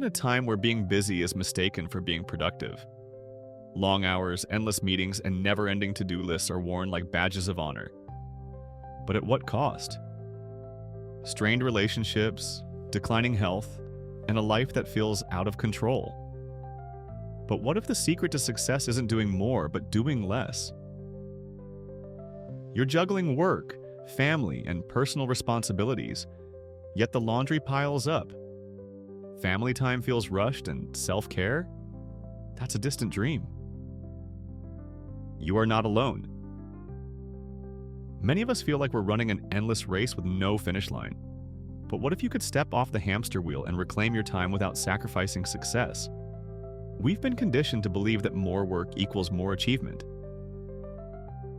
in a time where being busy is mistaken for being productive. Long hours, endless meetings, and never-ending to-do lists are worn like badges of honor. But at what cost? Strained relationships, declining health, and a life that feels out of control. But what if the secret to success isn't doing more, but doing less? You're juggling work, family, and personal responsibilities, yet the laundry piles up. Family time feels rushed, and self-care? That's a distant dream. You are not alone. Many of us feel like we're running an endless race with no finish line. But what if you could step off the hamster wheel and reclaim your time without sacrificing success? We've been conditioned to believe that more work equals more achievement.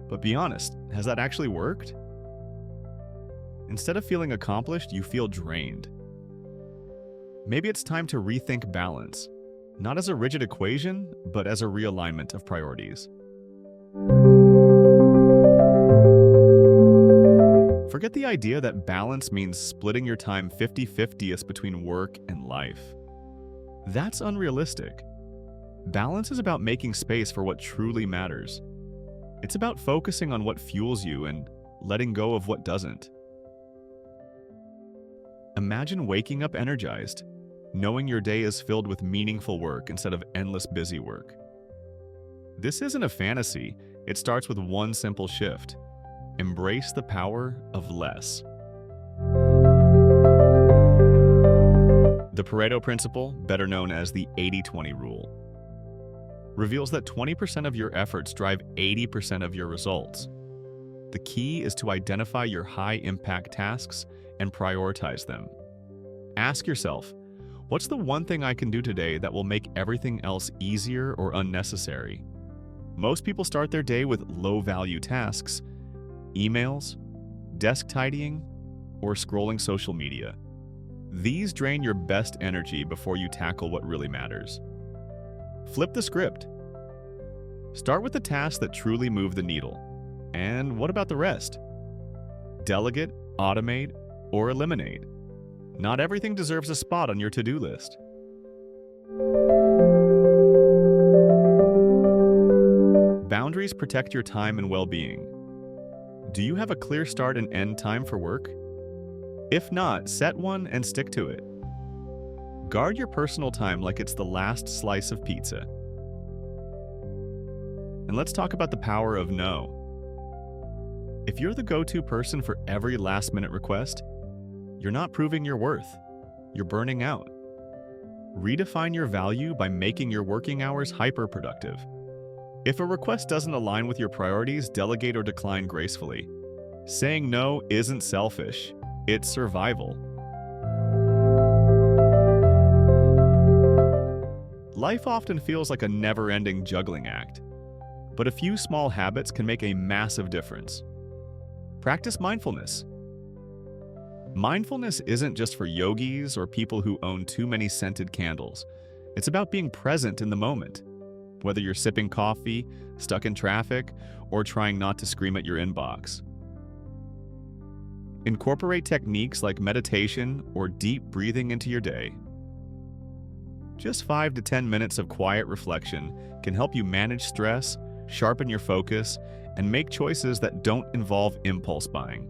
But be honest, has that actually worked? Instead of feeling accomplished, you feel drained. Maybe it's time to rethink balance, not as a rigid equation, but as a realignment of priorities. Forget the idea that balance means splitting your time 50-50 between work and life. That's unrealistic. Balance is about making space for what truly matters. It's about focusing on what fuels you and letting go of what doesn't. Imagine waking up energized, knowing your day is filled with meaningful work instead of endless busy work. This isn't a fantasy. It starts with one simple shift. Embrace the power of less. The Pareto principle, better known as the 80-20 rule, reveals that 20% of your efforts drive 80% of your results. The key is to identify your high-impact tasks and prioritize them. Ask yourself, what's the one thing I can do today that will make everything else easier or unnecessary? Most people start their day with low-value tasks, emails, desk tidying, or scrolling social media. These drain your best energy before you tackle what really matters. Flip the script. Start with the tasks that truly move the needle. And what about the rest? Delegate, automate, or eliminate. Not everything deserves a spot on your to-do list. Boundaries protect your time and well-being. Do you have a clear start and end time for work? If not, set one and stick to it. Guard your personal time like it's the last slice of pizza. And let's talk about the power of no. If you're the go-to person for every last-minute request, you're not proving your worth. You're burning out. Redefine your value by making your working hours hyper-productive. If a request doesn't align with your priorities, delegate or decline gracefully. Saying no isn't selfish, it's survival. Life often feels like a never-ending juggling act, but a few small habits can make a massive difference. Practice mindfulness. Mindfulness isn't just for yogis or people who own too many scented candles. It's about being present in the moment. Whether you're sipping coffee, stuck in traffic, or trying not to scream at your inbox. Incorporate techniques like meditation or deep breathing into your day. Just 5 to 10 minutes of quiet reflection can help you manage stress, sharpen your focus, and make choices that don't involve impulse buying.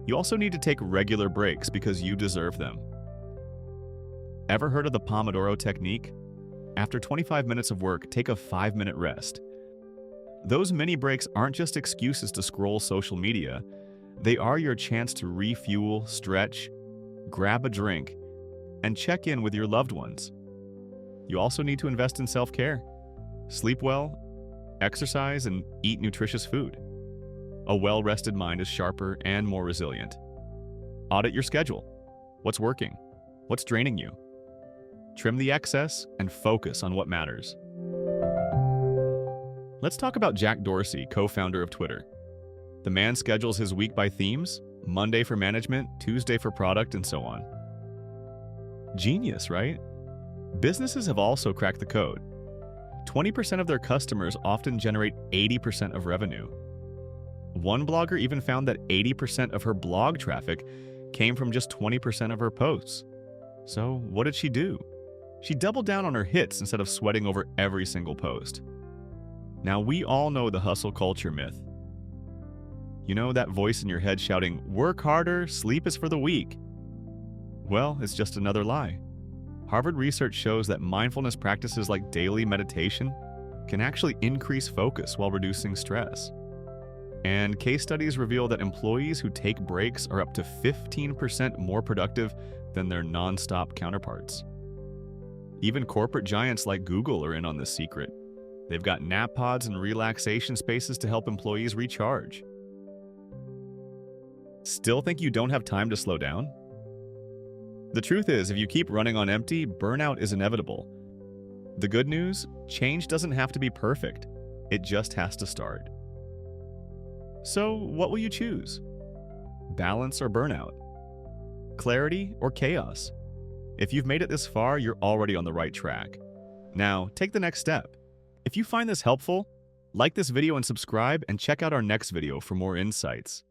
You also need to take regular breaks because you deserve them. Ever heard of the Pomodoro technique? After 25 minutes of work, take a 5-minute rest. Those mini breaks aren't just excuses to scroll social media. They are your chance to refuel, stretch, grab a drink, and check in with your loved ones. You also need to invest in self-care. Sleep well, exercise, and eat nutritious food. A well-rested mind is sharper and more resilient. Audit your schedule. What's working? What's draining you? Trim the excess and focus on what matters. Let's talk about Jack Dorsey, co-founder of Twitter. The man schedules his week by themes, Monday for management, Tuesday for product, and so on. Genius, right? Businesses have also cracked the code. 20% of their customers often generate 80% of revenue. One blogger even found that 80% of her blog traffic came from just 20% of her posts. So what did she do? She doubled down on her hits instead of sweating over every single post. Now, we all know the hustle culture myth. You know that voice in your head shouting, "Work harder, sleep is for the weak." Well, it's just another lie. Harvard research shows that mindfulness practices like daily meditation can actually increase focus while reducing stress. And case studies reveal that employees who take breaks are up to 15% more productive than their non-stop counterparts. Even corporate giants like Google are in on this secret. They've got nap pods and relaxation spaces to help employees recharge. Still think you don't have time to slow down? The truth is, if you keep running on empty, burnout is inevitable. The good news? Change doesn't have to be perfect. It just has to start. So, what will you choose? Balance or burnout? Clarity or chaos? If you've made it this far, you're already on the right track. Now, take the next step. If you find this helpful, like this video and subscribe, and check out our next video for more insights.